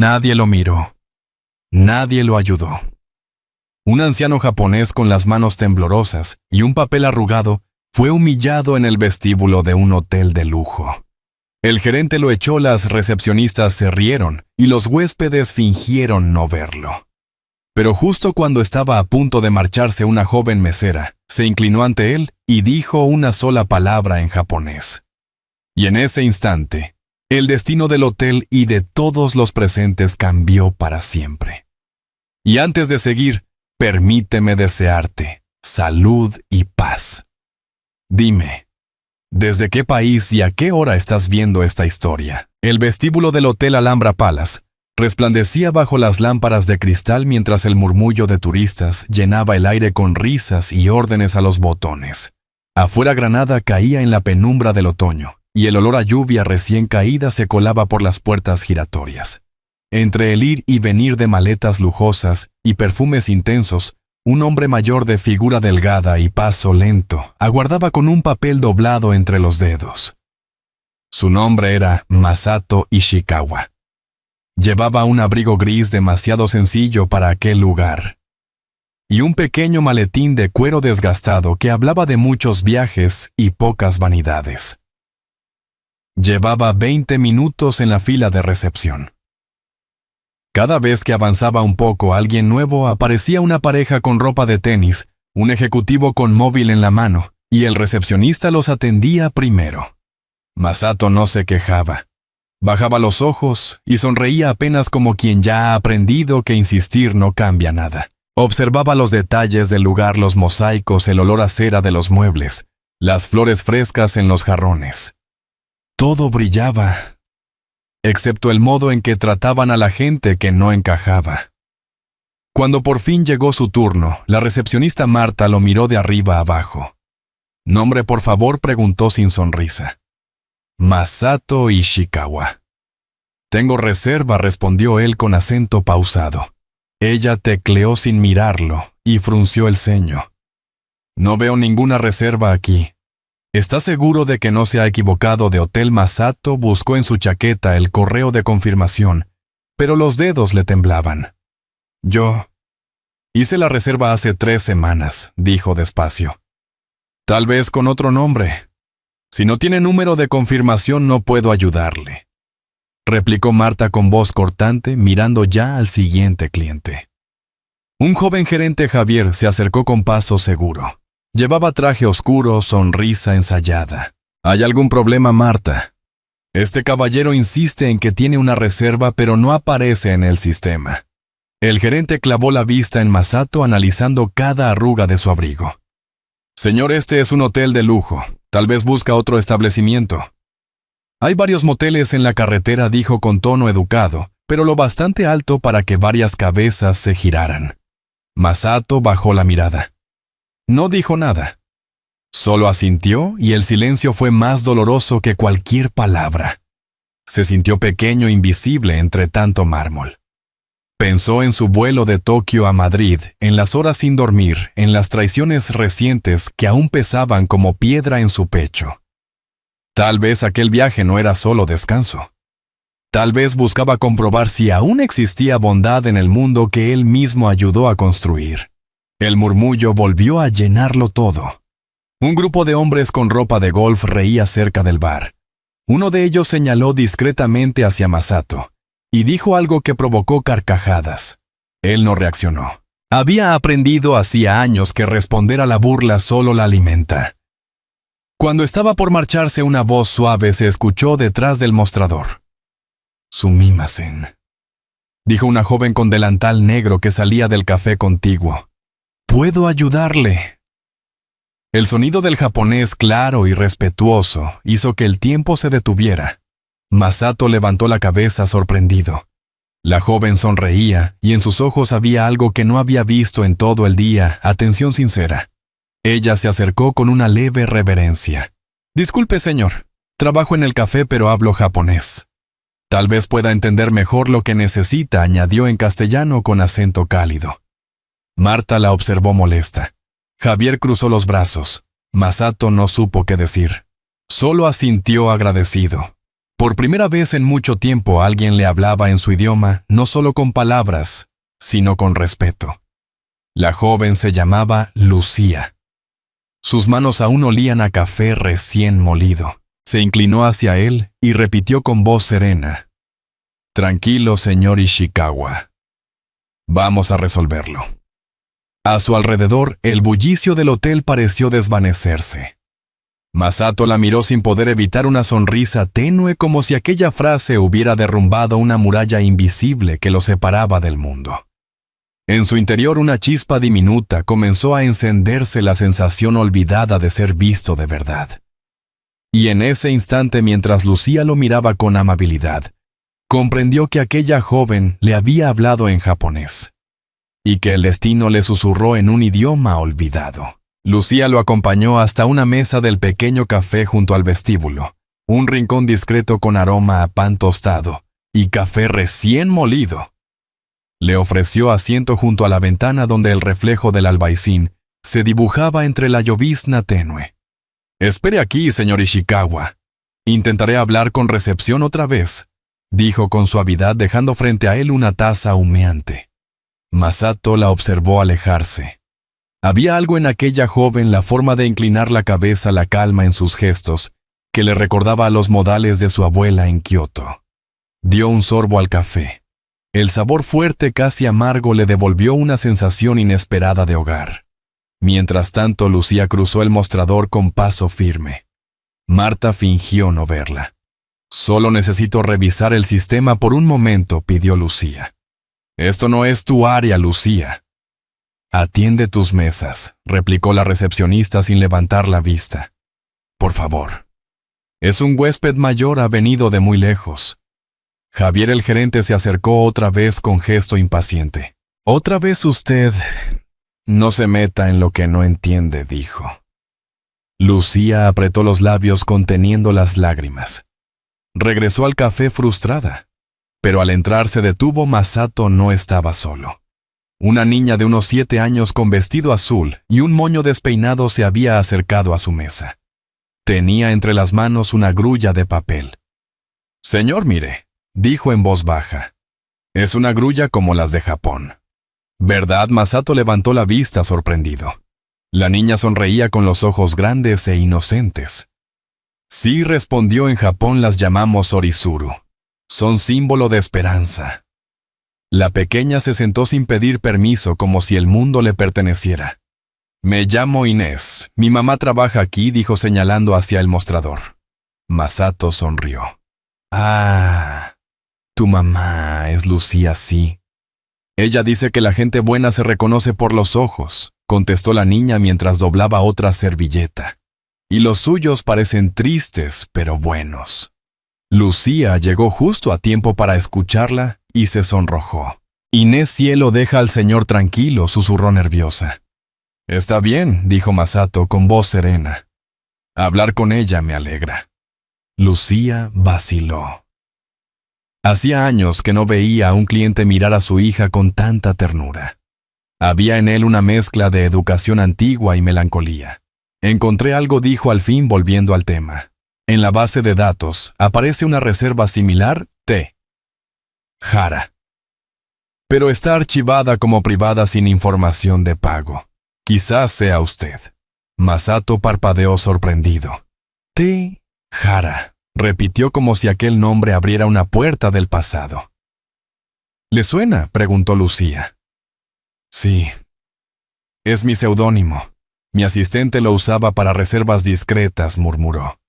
Nadie lo miró. Nadie lo ayudó. Un anciano japonés con las manos temblorosas y un papel arrugado fue humillado en el vestíbulo de un hotel de lujo. El gerente lo echó, las recepcionistas se rieron y los huéspedes fingieron no verlo. Pero justo cuando estaba a punto de marcharse, una joven mesera se inclinó ante él y dijo una sola palabra en japonés. Y en ese instante, el destino del hotel y de todos los presentes cambió para siempre. Y antes de seguir, permíteme desearte salud y paz. Dime, ¿desde qué país y a qué hora estás viendo esta historia? El vestíbulo del Hotel Alhambra Palace resplandecía bajo las lámparas de cristal mientras el murmullo de turistas llenaba el aire con risas y órdenes a los botones. Afuera Granada caía en la penumbra del otoño y el olor a lluvia recién caída se colaba por las puertas giratorias. Entre el ir y venir de maletas lujosas y perfumes intensos, un hombre mayor de figura delgada y paso lento aguardaba con un papel doblado entre los dedos. Su nombre era Masato Ishikawa. Llevaba un abrigo gris demasiado sencillo para aquel lugar y un pequeño maletín de cuero desgastado que hablaba de muchos viajes y pocas vanidades. Llevaba 20 minutos en la fila de recepción. Cada vez que avanzaba un poco alguien nuevo, aparecía una pareja con ropa de tenis, un ejecutivo con móvil en la mano, y el recepcionista los atendía primero. Masato no se quejaba. Bajaba los ojos y sonreía apenas como quien ya ha aprendido que insistir no cambia nada. Observaba los detalles del lugar, los mosaicos, el olor a cera de los muebles, las flores frescas en los jarrones. Todo brillaba, excepto el modo en que trataban a la gente que no encajaba. Cuando por fin llegó su turno, la recepcionista Marta lo miró de arriba a abajo. «¿Nombre, por favor?», preguntó sin sonrisa. «Masato Ishikawa». «Tengo reserva», respondió él con acento pausado. Ella tecleó sin mirarlo y frunció el ceño. «No veo ninguna reserva aquí». «¿Está seguro de que no se ha equivocado de hotel?» Masato buscó en su chaqueta el correo de confirmación, pero los dedos le temblaban. «Yo hice la reserva hace 3 semanas», dijo despacio. «Tal vez con otro nombre. Si no tiene número de confirmación no puedo ayudarle», replicó Marta con voz cortante, mirando ya al siguiente cliente. Un joven gerente, Javier, se acercó con paso seguro. Llevaba traje oscuro, sonrisa ensayada. «¿Hay algún problema, Marta? Este caballero insiste en que tiene una reserva, pero no aparece en el sistema». El gerente clavó la vista en Masato, analizando cada arruga de su abrigo. «Señor, este es un hotel de lujo. Tal vez busca otro establecimiento». «Hay varios moteles en la carretera», dijo con tono educado, pero lo bastante alto para que varias cabezas se giraran. Masato bajó la mirada. No dijo nada. Solo asintió y el silencio fue más doloroso que cualquier palabra. Se sintió pequeño, invisible entre tanto mármol. Pensó en su vuelo de Tokio a Madrid, en las horas sin dormir, en las traiciones recientes que aún pesaban como piedra en su pecho. Tal vez aquel viaje no era solo descanso. Tal vez buscaba comprobar si aún existía bondad en el mundo que él mismo ayudó a construir. El murmullo volvió a llenarlo todo. Un grupo de hombres con ropa de golf reía cerca del bar. Uno de ellos señaló discretamente hacia Masato y dijo algo que provocó carcajadas. Él no reaccionó. Había aprendido hacía años que responder a la burla solo la alimenta. Cuando estaba por marcharse, una voz suave se escuchó detrás del mostrador. «Sumimasen», dijo una joven con delantal negro que salía del café contiguo. «¿Puedo ayudarle?» El sonido del japonés claro y respetuoso hizo que el tiempo se detuviera. Masato levantó la cabeza sorprendido. La joven sonreía y en sus ojos había algo que no había visto en todo el día, atención sincera. Ella se acercó con una leve reverencia. «Disculpe, señor. Trabajo en el café pero hablo japonés. Tal vez pueda entender mejor lo que necesita», añadió en castellano con acento cálido. Marta la observó molesta. Javier cruzó los brazos. Masato no supo qué decir. Solo asintió agradecido. Por primera vez en mucho tiempo alguien le hablaba en su idioma, no solo con palabras, sino con respeto. La joven se llamaba Lucía. Sus manos aún olían a café recién molido. Se inclinó hacia él y repitió con voz serena: «Tranquilo, señor Ishikawa. Vamos a resolverlo». A su alrededor, el bullicio del hotel pareció desvanecerse. Masato la miró sin poder evitar una sonrisa tenue, como si aquella frase hubiera derrumbado una muralla invisible que lo separaba del mundo. En su interior una chispa diminuta comenzó a encenderse, la sensación olvidada de ser visto de verdad. Y en ese instante, mientras Lucía lo miraba con amabilidad, comprendió que aquella joven le había hablado en japonés, y que el destino le susurró en un idioma olvidado. Lucía lo acompañó hasta una mesa del pequeño café junto al vestíbulo, un rincón discreto con aroma a pan tostado y café recién molido. Le ofreció asiento junto a la ventana donde el reflejo del albaicín se dibujaba entre la llovizna tenue. «Espere aquí, señor Ishikawa. Intentaré hablar con recepción otra vez», dijo con suavidad, dejando frente a él una taza humeante. Masato la observó alejarse. Había algo en aquella joven, la forma de inclinar la cabeza, la calma en sus gestos, que le recordaba a los modales de su abuela en Kioto. Dio un sorbo al café. El sabor fuerte, casi amargo, le devolvió una sensación inesperada de hogar. Mientras tanto, Lucía cruzó el mostrador con paso firme. Marta fingió no verla. «Solo necesito revisar el sistema por un momento», pidió Lucía. «Esto no es tu área, Lucía». «Atiende tus mesas», replicó la recepcionista sin levantar la vista. «Por favor». «Es un huésped mayor, ha venido de muy lejos». Javier, el gerente, se acercó otra vez con gesto impaciente. «Otra vez usted. No se meta en lo que no entiende», dijo. Lucía apretó los labios conteniendo las lágrimas. Regresó al café frustrada, pero al entrar se detuvo. Masato no estaba solo. Una niña de unos 7 años con vestido azul y un moño despeinado se había acercado a su mesa. Tenía entre las manos una grulla de papel. «Señor, mire», dijo en voz baja. «Es una grulla como las de Japón». «¿Verdad?». Masato levantó la vista sorprendido. La niña sonreía con los ojos grandes e inocentes. «Sí», respondió, «en Japón las llamamos orizuru. Son símbolo de esperanza». La pequeña se sentó sin pedir permiso, como si el mundo le perteneciera. «Me llamo Inés. Mi mamá trabaja aquí», dijo señalando hacia el mostrador. Masato sonrió. «Ah, tu mamá es Lucía, sí. Ella dice que la gente buena se reconoce por los ojos», contestó la niña mientras doblaba otra servilleta. «Y los suyos parecen tristes, pero buenos». Lucía llegó justo a tiempo para escucharla y se sonrojó. «Inés, cielo, deja al señor tranquilo», susurró nerviosa. «Está bien», dijo Masato con voz serena. «Hablar con ella me alegra». Lucía vaciló. Hacía años que no veía a un cliente mirar a su hija con tanta ternura. Había en él una mezcla de educación antigua y melancolía. «Encontré algo», dijo al fin, volviendo al tema. «En la base de datos aparece una reserva similar, T. Hara. Pero está archivada como privada sin información de pago. Quizás sea usted». Masato parpadeó sorprendido. «T. Hara», repitió como si aquel nombre abriera una puerta del pasado. «¿Le suena?», preguntó Lucía. «Sí. Es mi seudónimo. Mi asistente lo usaba para reservas discretas», murmuró.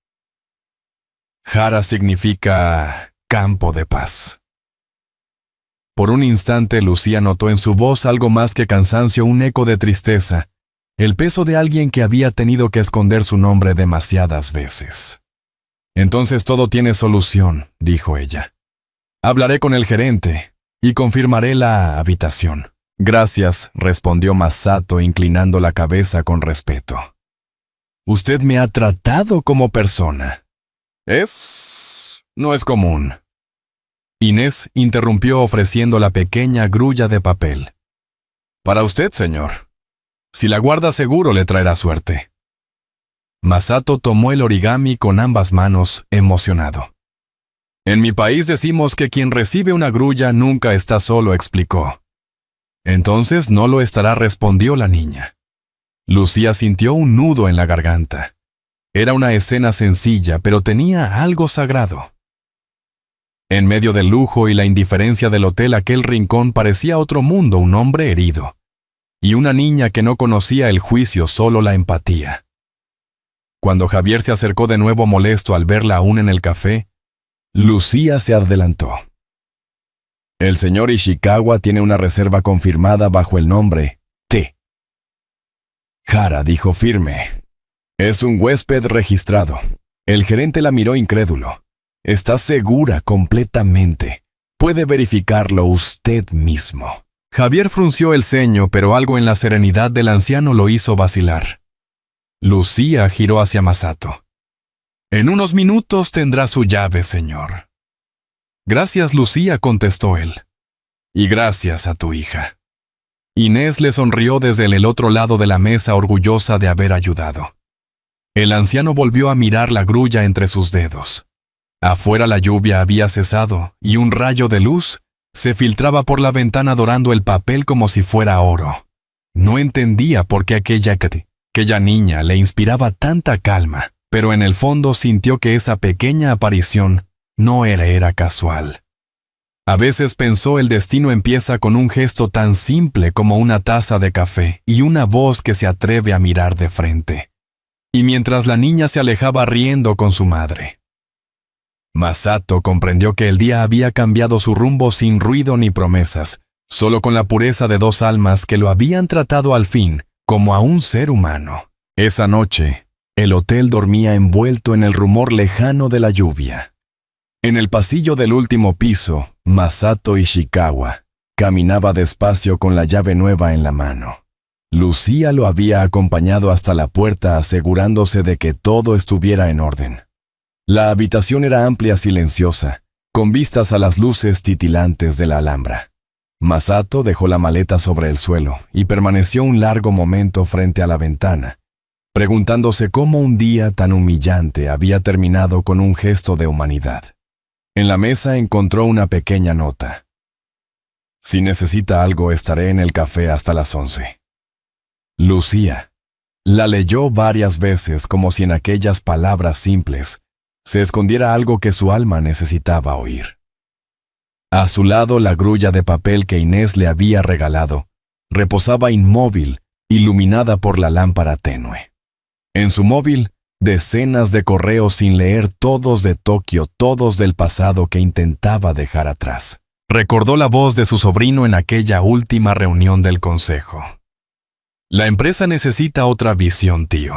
«Hara significa campo de paz». Por un instante Lucía notó en su voz algo más que cansancio, un eco de tristeza, el peso de alguien que había tenido que esconder su nombre demasiadas veces. «Entonces todo tiene solución», dijo ella. «Hablaré con el gerente y confirmaré la habitación». «Gracias», respondió Masato inclinando la cabeza con respeto. «Usted me ha tratado como persona». No es común». Inés interrumpió ofreciendo la pequeña grulla de papel. «Para usted, señor. Si la guarda seguro le traerá suerte». Masato tomó el origami con ambas manos, emocionado. En mi país decimos que quien recibe una grulla nunca está solo, explicó. Entonces no lo estará, respondió la niña. Lucía sintió un nudo en la garganta. Era una escena sencilla, pero tenía algo sagrado. En medio del lujo y la indiferencia del hotel, aquel rincón parecía otro mundo, un hombre herido. Y una niña que no conocía el juicio, solo la empatía. Cuando Javier se acercó de nuevo molesto al verla aún en el café, Lucía se adelantó. El señor Ishikawa tiene una reserva confirmada bajo el nombre T. Hara dijo firme. Es un huésped registrado. El gerente la miró incrédulo. ¿Está segura completamente? Puede verificarlo usted mismo. Javier frunció el ceño, pero algo en la serenidad del anciano lo hizo vacilar. Lucía giró hacia Masato. En unos minutos tendrá su llave, señor. Gracias, Lucía, contestó él. Y gracias a tu hija. Inés le sonrió desde el otro lado de la mesa, orgullosa de haber ayudado. El anciano volvió a mirar la grulla entre sus dedos. Afuera la lluvia había cesado y un rayo de luz se filtraba por la ventana dorando el papel como si fuera oro. No entendía por qué aquella niña le inspiraba tanta calma, pero en el fondo sintió que esa pequeña aparición no era casual. A veces pensó, el destino empieza con un gesto tan simple como una taza de café y una voz que se atreve a mirar de frente. Y mientras la niña se alejaba riendo con su madre, Masato comprendió que el día había cambiado su rumbo sin ruido ni promesas, solo con la pureza de dos almas que lo habían tratado al fin como a un ser humano. Esa noche, el hotel dormía envuelto en el rumor lejano de la lluvia. En el pasillo del último piso, Masato Ishikawa caminaba despacio con la llave nueva en la mano. Lucía lo había acompañado hasta la puerta, asegurándose de que todo estuviera en orden. La habitación era amplia, silenciosa, con vistas a las luces titilantes de la Alhambra. Masato dejó la maleta sobre el suelo y permaneció un largo momento frente a la ventana, preguntándose cómo un día tan humillante había terminado con un gesto de humanidad. En la mesa encontró una pequeña nota. Si necesita algo, estaré en el café hasta las 11. Lucía la leyó varias veces, como si en aquellas palabras simples se escondiera algo que su alma necesitaba oír. A su lado, la grulla de papel que Inés le había regalado reposaba inmóvil, iluminada por la lámpara tenue. En su móvil, decenas de correos sin leer, todos de Tokio, todos del pasado que intentaba dejar atrás. Recordó la voz de su sobrino en aquella última reunión del consejo. La empresa necesita otra visión, tío.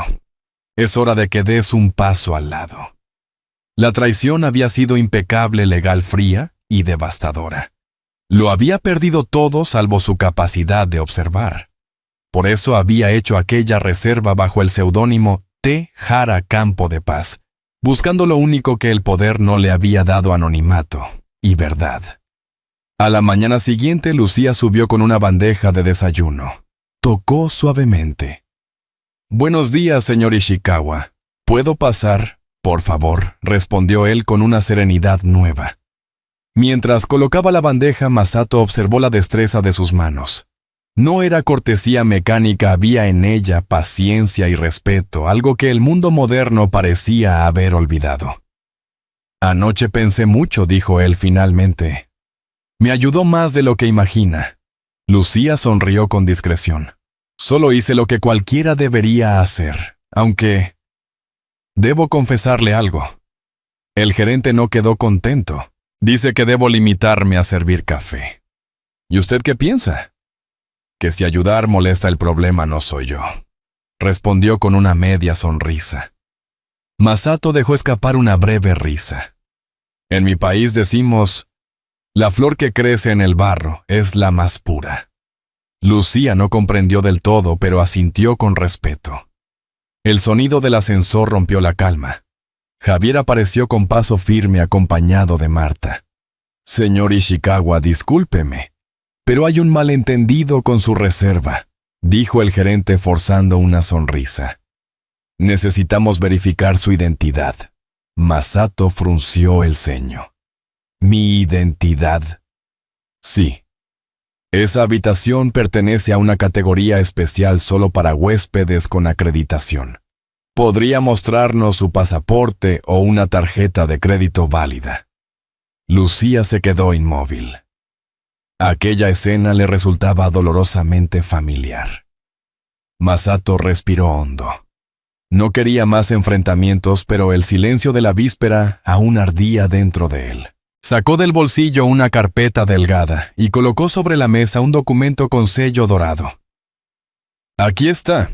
Es hora de que des un paso al lado. La traición había sido impecable, legal, fría y devastadora. Lo había perdido todo salvo su capacidad de observar. Por eso había hecho aquella reserva bajo el seudónimo T. Hara Campo de Paz, buscando lo único que el poder no le había dado: anonimato y verdad. A la mañana siguiente, Lucía subió con una bandeja de desayuno. Tocó suavemente. «Buenos días, señor Ishikawa. ¿Puedo pasar, por favor?», respondió él con una serenidad nueva. Mientras colocaba la bandeja, Masato observó la destreza de sus manos. No era cortesía mecánica, había en ella paciencia y respeto, algo que el mundo moderno parecía haber olvidado. «Anoche pensé mucho», dijo él finalmente. «Me ayudó más de lo que imagina». Lucía sonrió con discreción. «Solo hice lo que cualquiera debería hacer, aunque debo confesarle algo. El gerente no quedó contento. Dice que debo limitarme a servir café. ¿Y usted qué piensa?». «Que si ayudar molesta, el problema no soy yo», respondió con una media sonrisa. Masato dejó escapar una breve risa. «En mi país decimos, la flor que crece en el barro es la más pura». Lucía no comprendió del todo, pero asintió con respeto. El sonido del ascensor rompió la calma. Javier apareció con paso firme, acompañado de Marta. «Señor Ishikawa, discúlpeme, pero hay un malentendido con su reserva», dijo el gerente forzando una sonrisa. «Necesitamos verificar su identidad». Masato frunció el ceño. Mi identidad. Sí. Esa habitación pertenece a una categoría especial solo para huéspedes con acreditación. Podría mostrarnos su pasaporte o una tarjeta de crédito válida. Lucía se quedó inmóvil. Aquella escena le resultaba dolorosamente familiar. Masato respiró hondo. No quería más enfrentamientos, pero el silencio de la víspera aún ardía dentro de él. Sacó del bolsillo una carpeta delgada y colocó sobre la mesa un documento con sello dorado. Aquí está.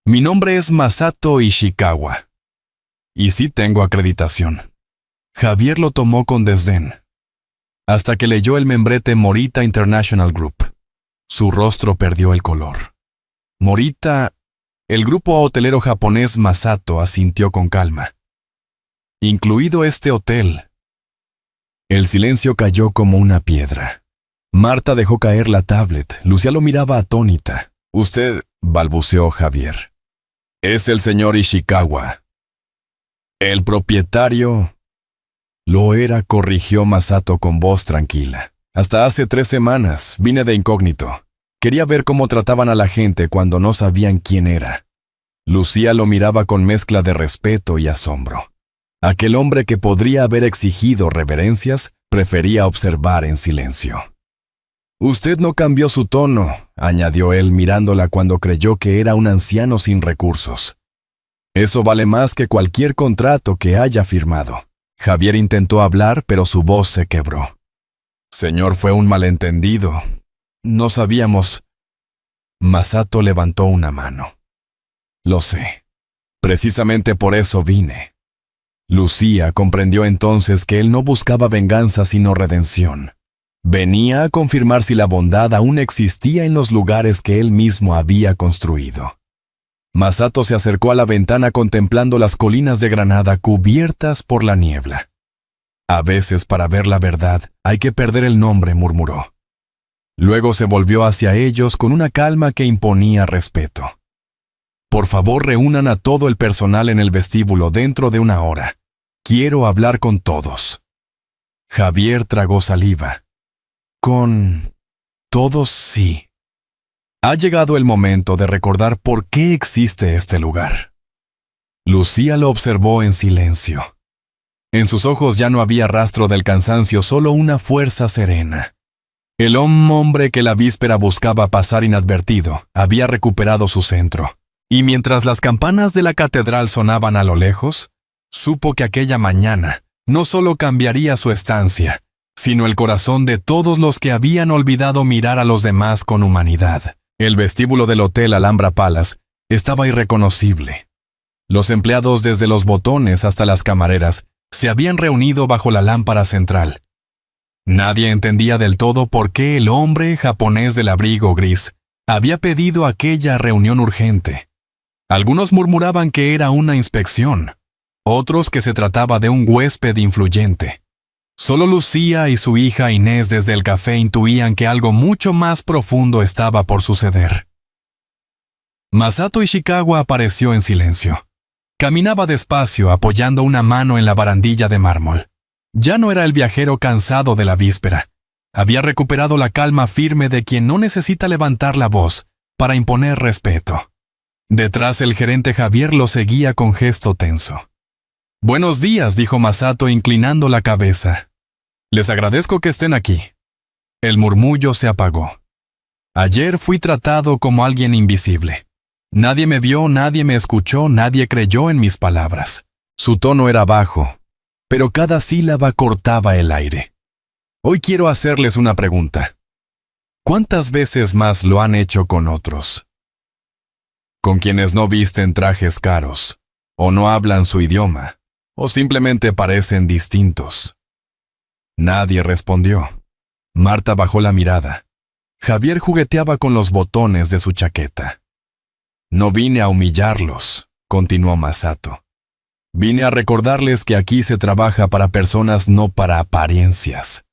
Mi nombre es Masato Ishikawa. Y sí tengo acreditación. Javier lo tomó con desdén, hasta que leyó el membrete Morita International Group. Su rostro perdió el color. Morita, el grupo hotelero japonés Masato, asintió con calma. Incluido este hotel. El silencio cayó como una piedra. Marta dejó caer la tablet. Lucía lo miraba atónita. Usted, balbuceó Javier. Es el señor Ishikawa. El propietario... Lo era, corrigió Masato con voz tranquila. Hasta hace 3 semanas vine de incógnito. Quería ver cómo trataban a la gente cuando no sabían quién era. Lucía lo miraba con mezcla de respeto y asombro. Aquel hombre que podría haber exigido reverencias, prefería observar en silencio. Usted no cambió su tono, añadió él mirándola cuando creyó que era un anciano sin recursos. Eso vale más que cualquier contrato que haya firmado. Javier intentó hablar, pero su voz se quebró. Señor, fue un malentendido. No sabíamos. Masato levantó una mano. Lo sé. Precisamente por eso vine. Lucía comprendió entonces que él no buscaba venganza sino redención. Venía a confirmar si la bondad aún existía en los lugares que él mismo había construido. Masato se acercó a la ventana contemplando las colinas de Granada cubiertas por la niebla. A veces, para ver la verdad, hay que perder el nombre, murmuró. Luego se volvió hacia ellos con una calma que imponía respeto. Por favor, reúnan a todo el personal en el vestíbulo dentro de 1 hora. Quiero hablar con todos. Javier tragó saliva. Con todos, sí. Ha llegado el momento de recordar por qué existe este lugar. Lucía lo observó en silencio. En sus ojos ya no había rastro del cansancio, solo una fuerza serena. El hombre que la víspera buscaba pasar inadvertido había recuperado su centro, y mientras las campanas de la catedral sonaban a lo lejos, supo que aquella mañana no solo cambiaría su estancia, sino el corazón de todos los que habían olvidado mirar a los demás con humanidad. El vestíbulo del Hotel Alhambra Palace estaba irreconocible. Los empleados, desde los botones hasta las camareras, se habían reunido bajo la lámpara central. Nadie entendía del todo por qué el hombre japonés del abrigo gris había pedido aquella reunión urgente. Algunos murmuraban que era una inspección, otros que se trataba de un huésped influyente. Solo Lucía y su hija Inés desde el café intuían que algo mucho más profundo estaba por suceder. Masato Ishikawa apareció en silencio. Caminaba despacio, apoyando una mano en la barandilla de mármol. Ya no era el viajero cansado de la víspera. Había recuperado la calma firme de quien no necesita levantar la voz para imponer respeto. Detrás el gerente Javier lo seguía con gesto tenso. «Buenos días», dijo Masato inclinando la cabeza. «Les agradezco que estén aquí». El murmullo se apagó. Ayer fui tratado como alguien invisible. Nadie me vio, nadie me escuchó, nadie creyó en mis palabras. Su tono era bajo, pero cada sílaba cortaba el aire. Hoy quiero hacerles una pregunta. ¿Cuántas veces más lo han hecho con otros? Con quienes no visten trajes caros, o no hablan su idioma, o simplemente parecen distintos. Nadie respondió. Marta bajó la mirada. Javier jugueteaba con los botones de su chaqueta. No vine a humillarlos, continuó Masato. Vine a recordarles que aquí se trabaja para personas, no para apariencias.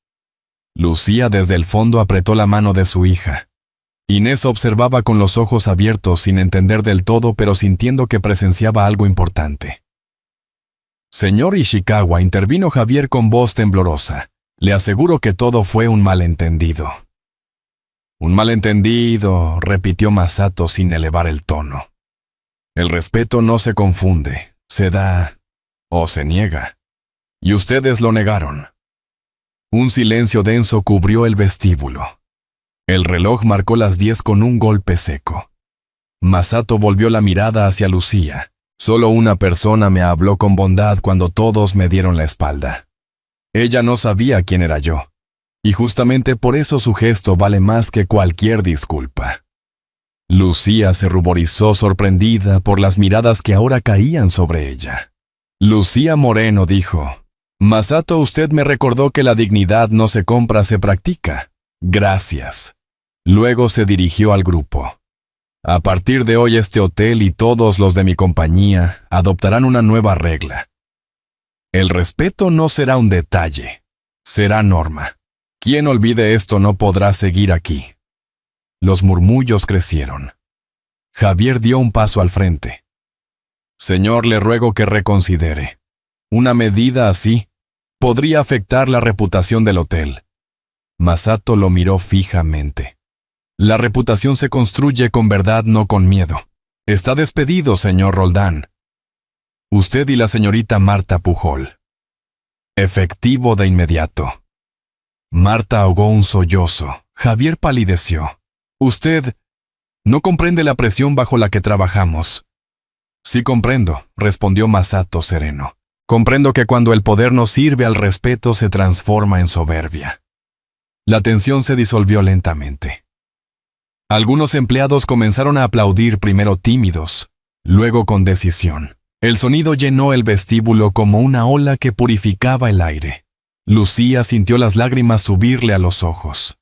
Lucía desde el fondo apretó la mano de su hija. Inés observaba con los ojos abiertos sin entender del todo, pero sintiendo que presenciaba algo importante. Señor Ishikawa, intervino Javier con voz temblorosa. Le aseguro que todo fue un malentendido. Un malentendido, repitió Masato sin elevar el tono. El respeto no se confunde, se da o se niega. Y ustedes lo negaron. Un silencio denso cubrió el vestíbulo. El reloj marcó las 10 con un golpe seco. Masato volvió la mirada hacia Lucía. Solo una persona me habló con bondad cuando todos me dieron la espalda. Ella no sabía quién era yo. Y justamente por eso su gesto vale más que cualquier disculpa. Lucía se ruborizó sorprendida por las miradas que ahora caían sobre ella. Lucía Moreno dijo: Masato, usted me recordó que la dignidad no se compra, se practica. Gracias. Luego se dirigió al grupo. A partir de hoy este hotel y todos los de mi compañía adoptarán una nueva regla. El respeto no será un detalle, será norma. Quien olvide esto no podrá seguir aquí. Los murmullos crecieron. Javier dio un paso al frente. Señor, le ruego que reconsidere. Una medida así podría afectar la reputación del hotel. Masato lo miró fijamente. La reputación se construye con verdad, no con miedo. Está despedido, señor Roldán. Usted y la señorita Marta Pujol. Efectivo de inmediato. Marta ahogó un sollozo. Javier palideció. Usted no comprende la presión bajo la que trabajamos. Sí comprendo, respondió Masato sereno. Comprendo que cuando el poder no sirve al respeto se transforma en soberbia. La tensión se disolvió lentamente. Algunos empleados comenzaron a aplaudir, primero tímidos, luego con decisión. El sonido llenó el vestíbulo como una ola que purificaba el aire. Lucía sintió las lágrimas subirle a los ojos.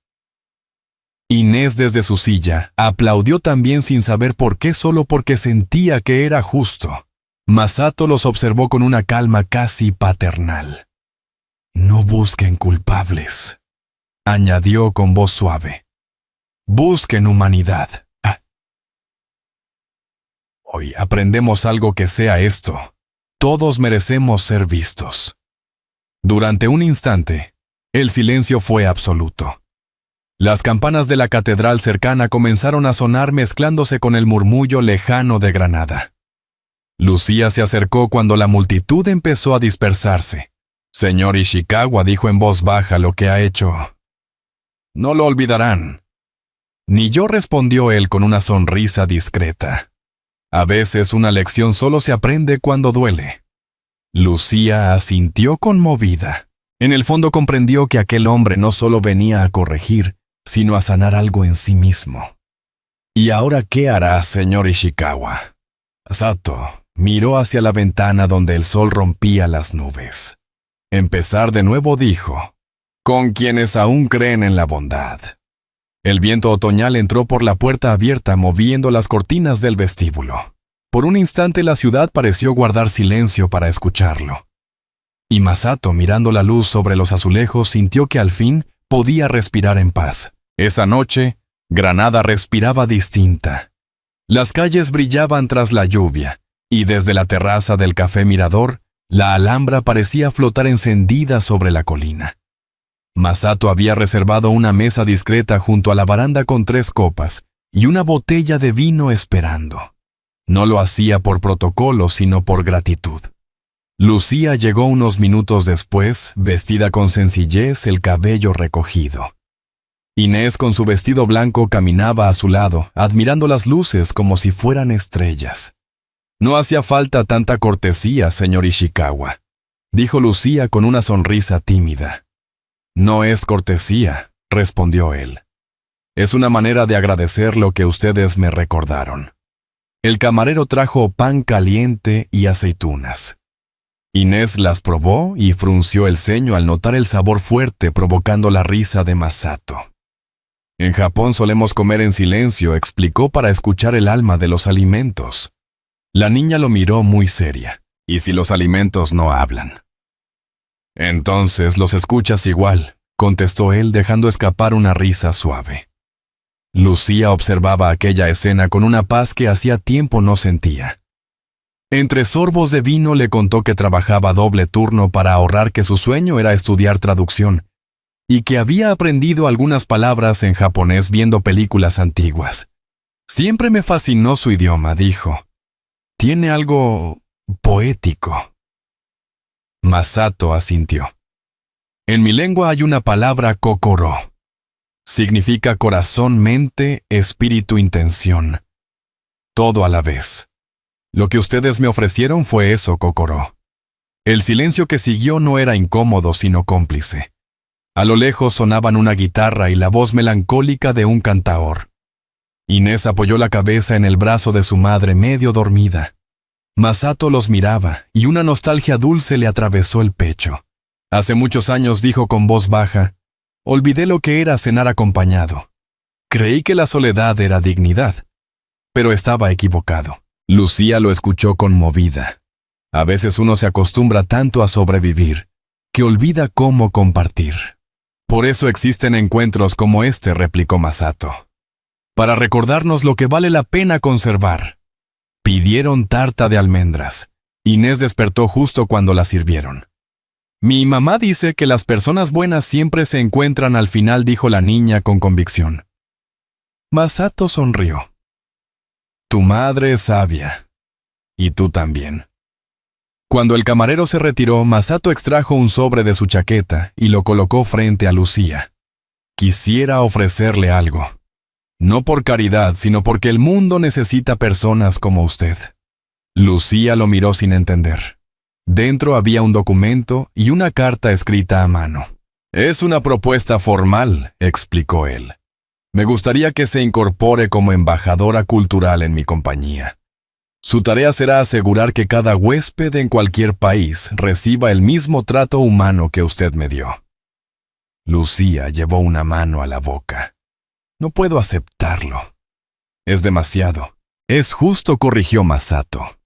Inés desde su silla aplaudió también sin saber por qué, solo porque sentía que era justo. Masato los observó con una calma casi paternal. No busquen culpables, añadió con voz suave. Busquen humanidad. Hoy aprendemos algo que sea esto. Todos merecemos ser vistos. Durante un instante, el silencio fue absoluto. Las campanas de la catedral cercana comenzaron a sonar mezclándose con el murmullo lejano de Granada. Lucía se acercó cuando la multitud empezó a dispersarse. Señor Ishikawa, dijo en voz baja, lo que ha hecho. No lo olvidarán. Ni yo, respondió él con una sonrisa discreta. A veces una lección solo se aprende cuando duele. Lucía asintió conmovida. En el fondo comprendió que aquel hombre no solo venía a corregir, sino a sanar algo en sí mismo. ¿Y ahora qué hará, señor Ishikawa? Sato miró hacia la ventana donde el sol rompía las nubes. Empezar de nuevo, dijo, con quienes aún creen en la bondad. El viento otoñal entró por la puerta abierta moviendo las cortinas del vestíbulo. Por un instante la ciudad pareció guardar silencio para escucharlo. Y Masato, mirando la luz sobre los azulejos, sintió que al fin podía respirar en paz. Esa noche, Granada respiraba distinta. Las calles brillaban tras la lluvia, y desde la terraza del Café Mirador, la Alhambra parecía flotar encendida sobre la colina. Masato había reservado una mesa discreta junto a la baranda con 3 copas y una botella de vino esperando. No lo hacía por protocolo, sino por gratitud. Lucía llegó unos minutos después, vestida con sencillez, el cabello recogido. Inés, con su vestido blanco, caminaba a su lado, admirando las luces como si fueran estrellas. No hacía falta tanta cortesía, señor Ishikawa, dijo Lucía con una sonrisa tímida. No es cortesía, respondió él. Es una manera de agradecer lo que ustedes me recordaron. El camarero trajo pan caliente y aceitunas. Inés las probó y frunció el ceño al notar el sabor fuerte, provocando la risa de Masato. En Japón solemos comer en silencio, explicó, para escuchar el alma de los alimentos. La niña lo miró muy seria. ¿Y si los alimentos no hablan? Entonces los escuchas igual, contestó él, dejando escapar una risa suave. Lucía observaba aquella escena con una paz que hacía tiempo no sentía. Entre sorbos de vino le contó que trabajaba doble turno para ahorrar, que su sueño era estudiar traducción y que había aprendido algunas palabras en japonés viendo películas antiguas. Siempre me fascinó su idioma, dijo. Tiene algo poético. Masato asintió. En mi lengua hay una palabra kokoro. Significa corazón, mente, espíritu, intención. Todo a la vez. Lo que ustedes me ofrecieron fue eso, Kokoro. El silencio que siguió no era incómodo, sino cómplice. A lo lejos sonaban una guitarra y la voz melancólica de un cantaor. Inés apoyó la cabeza en el brazo de su madre medio dormida. Masato los miraba y una nostalgia dulce le atravesó el pecho. Hace muchos años dijo con voz baja, olvidé lo que era cenar acompañado. Creí que la soledad era dignidad, pero estaba equivocado. Lucía lo escuchó conmovida. A veces uno se acostumbra tanto a sobrevivir, que olvida cómo compartir. Por eso existen encuentros como este, replicó Masato. Para recordarnos lo que vale la pena conservar. Pidieron tarta de almendras. Inés despertó justo cuando la sirvieron. Mi mamá dice que las personas buenas siempre se encuentran al final, dijo la niña con convicción. Masato sonrió. Tu madre es sabia. Y tú también. Cuando el camarero se retiró, Masato extrajo un sobre de su chaqueta y lo colocó frente a Lucía. Quisiera ofrecerle algo. No por caridad, sino porque el mundo necesita personas como usted. Lucía lo miró sin entender. Dentro había un documento y una carta escrita a mano. Es una propuesta formal, explicó él. Me gustaría que se incorpore como embajadora cultural en mi compañía. Su tarea será asegurar que cada huésped en cualquier país reciba el mismo trato humano que usted me dio. Lucía llevó una mano a la boca. No puedo aceptarlo. Es demasiado. Es justo, corrigió Masato.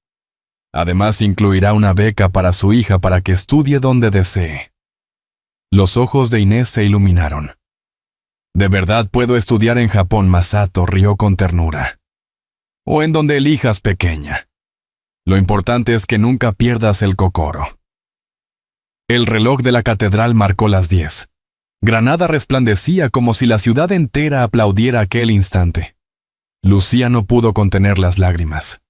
Además, incluirá una beca para su hija para que estudie donde desee. Los ojos de Inés se iluminaron. ¿De verdad puedo estudiar en Japón? Masato rió con ternura. O en donde elijas, pequeña. Lo importante es que nunca pierdas el kokoro. El reloj de la catedral marcó las 10. Granada resplandecía como si la ciudad entera aplaudiera aquel instante. Lucía no pudo contener las lágrimas.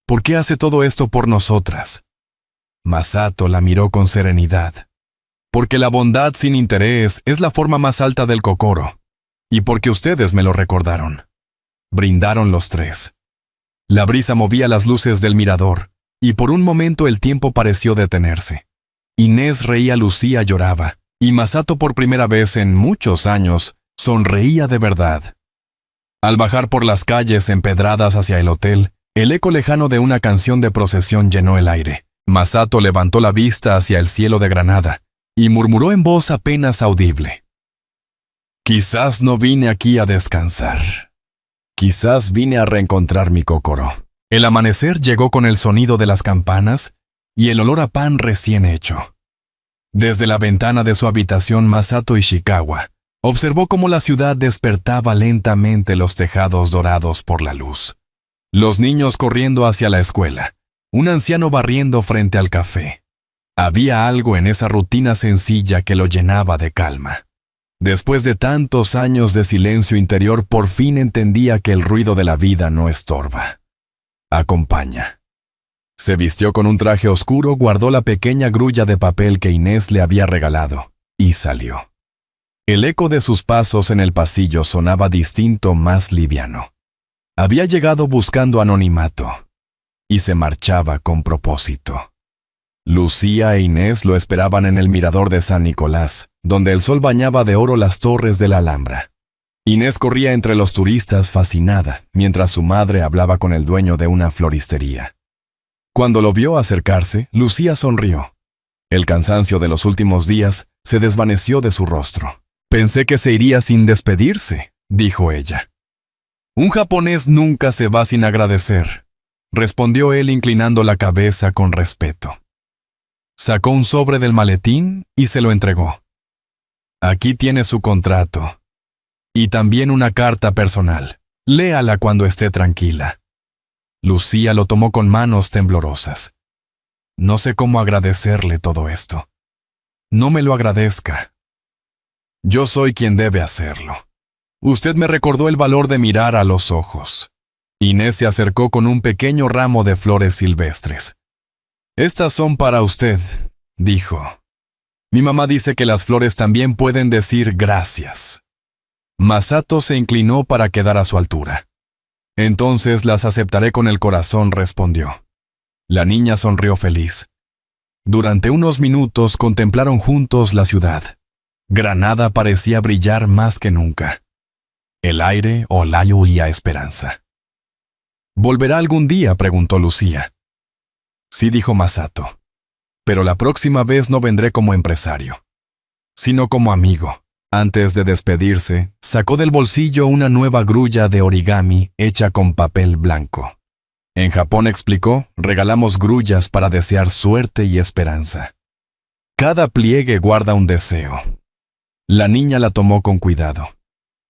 ¿Por qué hace todo esto por nosotras? Masato la miró con serenidad. Porque la bondad sin interés es la forma más alta del kokoro. Y porque ustedes me lo recordaron. Brindaron los tres. La brisa movía las luces del mirador, y por un momento el tiempo pareció detenerse. Inés reía, Lucía lloraba, y Masato por primera vez en muchos años sonreía de verdad. Al bajar por las calles empedradas hacia el hotel, el eco lejano de una canción de procesión llenó el aire. Masato levantó la vista hacia el cielo de Granada y murmuró en voz apenas audible. Quizás no vine aquí a descansar. Quizás vine a reencontrar mi kokoro. El amanecer llegó con el sonido de las campanas y el olor a pan recién hecho. Desde la ventana de su habitación, Masato Ishikawa observó cómo la ciudad despertaba lentamente los tejados dorados por la luz. Los niños corriendo hacia la escuela, un anciano barriendo frente al café. Había algo en esa rutina sencilla que lo llenaba de calma. Después de tantos años de silencio interior, por fin entendía que el ruido de la vida no estorba. Acompaña. Se vistió con un traje oscuro, guardó la pequeña grulla de papel que Inés le había regalado, y salió. El eco de sus pasos en el pasillo sonaba distinto, más liviano. Había llegado buscando anonimato, y se marchaba con propósito. Lucía e Inés lo esperaban en el mirador de San Nicolás, donde el sol bañaba de oro las torres de la Alhambra. Inés corría entre los turistas fascinada, mientras su madre hablaba con el dueño de una floristería. Cuando lo vio acercarse, Lucía sonrió. El cansancio de los últimos días se desvaneció de su rostro. Pensé que se iría sin despedirse, dijo ella. Un japonés nunca se va sin agradecer, respondió él inclinando la cabeza con respeto. Sacó un sobre del maletín y se lo entregó. Aquí tiene su contrato. Y también una carta personal. Léala cuando esté tranquila. Lucía lo tomó con manos temblorosas. No sé cómo agradecerle todo esto. No me lo agradezca. Yo soy quien debe hacerlo. Usted me recordó el valor de mirar a los ojos. Inés se acercó con un pequeño ramo de flores silvestres. Estas son para usted, dijo. Mi mamá dice que las flores también pueden decir gracias. Masato se inclinó para quedar a su altura. Entonces las aceptaré con el corazón, respondió. La niña sonrió feliz. Durante unos minutos contemplaron juntos la ciudad. Granada parecía brillar más que nunca. El aire olía a esperanza. ¿Volverá algún día?, preguntó Lucía. Sí, dijo Masato. Pero la próxima vez no vendré como empresario, sino como amigo. Antes de despedirse, sacó del bolsillo una nueva grulla de origami hecha con papel blanco. En Japón, explicó, regalamos grullas para desear suerte y esperanza. Cada pliegue guarda un deseo. La niña la tomó con cuidado.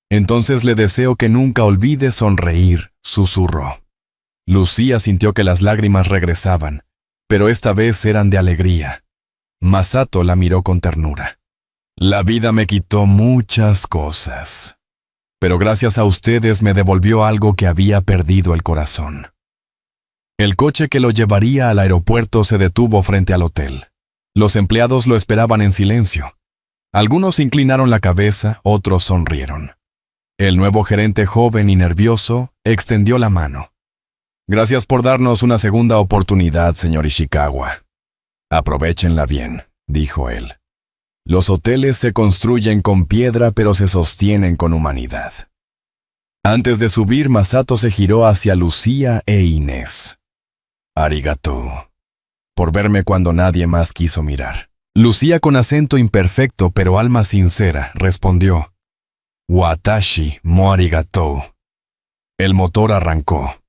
Entonces le deseo que nunca olvide sonreír, susurró. Lucía sintió que las lágrimas regresaban, pero esta vez eran de alegría. Masato la miró con ternura. La vida me quitó muchas cosas, pero gracias a ustedes me devolvió algo que había perdido el corazón. El coche que lo llevaría al aeropuerto se detuvo frente al hotel. Los empleados lo esperaban en silencio. Algunos inclinaron la cabeza, otros sonrieron. El nuevo gerente, joven y nervioso, extendió la mano. Gracias por darnos una segunda oportunidad, señor Ishikawa. Aprovéchenla bien, dijo él. Los hoteles se construyen con piedra, pero se sostienen con humanidad. Antes de subir, Masato se giró hacia Lucía e Inés. Arigato. Por verme cuando nadie más quiso mirar. Lucía, con acento imperfecto pero alma sincera, respondió. Watashi mo arigato. El motor arrancó.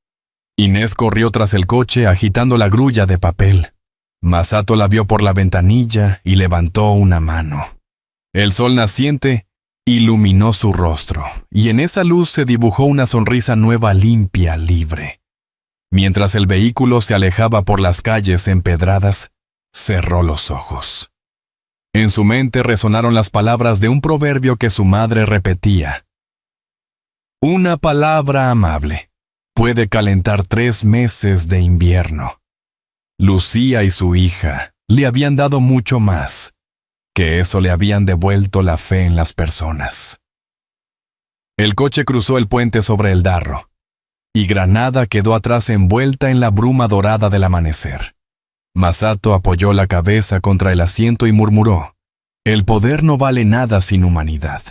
Inés corrió tras el coche agitando la grulla de papel. Masato la vio por la ventanilla y levantó una mano. El sol naciente iluminó su rostro, y en esa luz se dibujó una sonrisa nueva, limpia, libre. Mientras el vehículo se alejaba por las calles empedradas, cerró los ojos. En su mente resonaron las palabras de un proverbio que su madre repetía. Una palabra amable puede calentar 3 meses de invierno. Lucía y su hija le habían dado mucho más, que eso le habían devuelto la fe en las personas. El coche cruzó el puente sobre el Darro, y Granada quedó atrás envuelta en la bruma dorada del amanecer. Masato apoyó la cabeza contra el asiento y murmuró, «El poder no vale nada sin humanidad».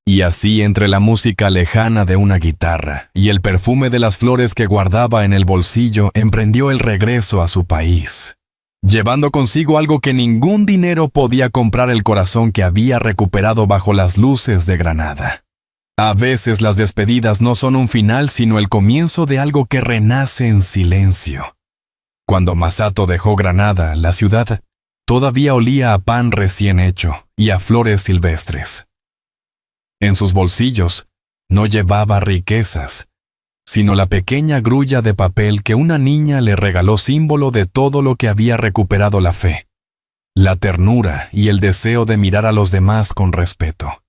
Y así, entre la música lejana de una guitarra y el perfume de las flores que guardaba en el bolsillo, emprendió el regreso a su país, llevando consigo algo que ningún dinero podía comprar: el corazón que había recuperado bajo las luces de Granada. A veces las despedidas no son un final, sino el comienzo de algo que renace en silencio. Cuando Masato dejó Granada, la ciudad todavía olía a pan recién hecho y a flores silvestres. En sus bolsillos no llevaba riquezas, sino la pequeña grulla de papel que una niña le regaló, símbolo de todo lo que había recuperado: la fe, la ternura y el deseo de mirar a los demás con respeto.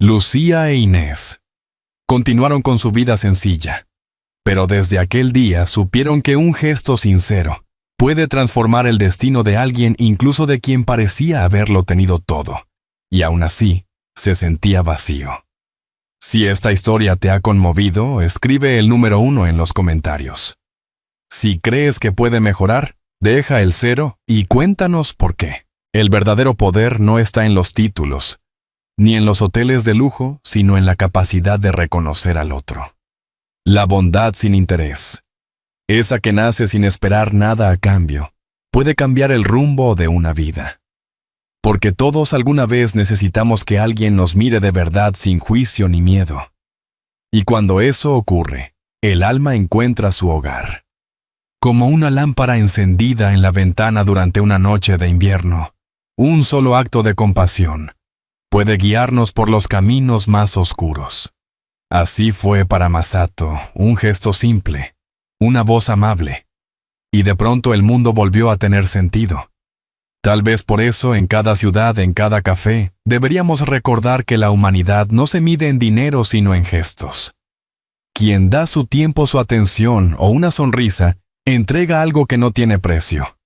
Lucía e Inés continuaron con su vida sencilla, pero desde aquel día supieron que un gesto sincero puede transformar el destino de alguien, incluso de quien parecía haberlo tenido todo, y aún así se sentía vacío. Si esta historia te ha conmovido, escribe el número 1 en los comentarios. Si crees que puede mejorar, deja el 0 y cuéntanos por qué. El verdadero poder no está en los títulos, ni en los hoteles de lujo, sino en la capacidad de reconocer al otro. La bondad sin interés, esa que nace sin esperar nada a cambio, puede cambiar el rumbo de una vida. Porque todos alguna vez necesitamos que alguien nos mire de verdad, sin juicio ni miedo. Y cuando eso ocurre, el alma encuentra su hogar. Como una lámpara encendida en la ventana durante una noche de invierno, un solo acto de compasión puede guiarnos por los caminos más oscuros. Así fue para Masato, un gesto simple, una voz amable, y de pronto el mundo volvió a tener sentido. Tal vez por eso en cada ciudad, en cada café, deberíamos recordar que la humanidad no se mide en dinero sino en gestos. Quien da su tiempo, su atención o una sonrisa, entrega algo que no tiene precio.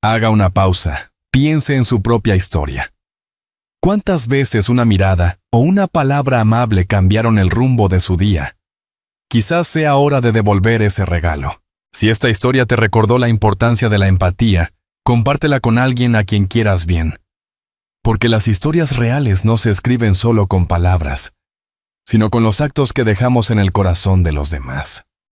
Haga una pausa, piense en su propia historia. ¿Cuántas veces una mirada o una palabra amable cambiaron el rumbo de su día? Quizás sea hora de devolver ese regalo. Si esta historia te recordó la importancia de la empatía, compártela con alguien a quien quieras bien. Porque las historias reales no se escriben solo con palabras, sino con los actos que dejamos en el corazón de los demás.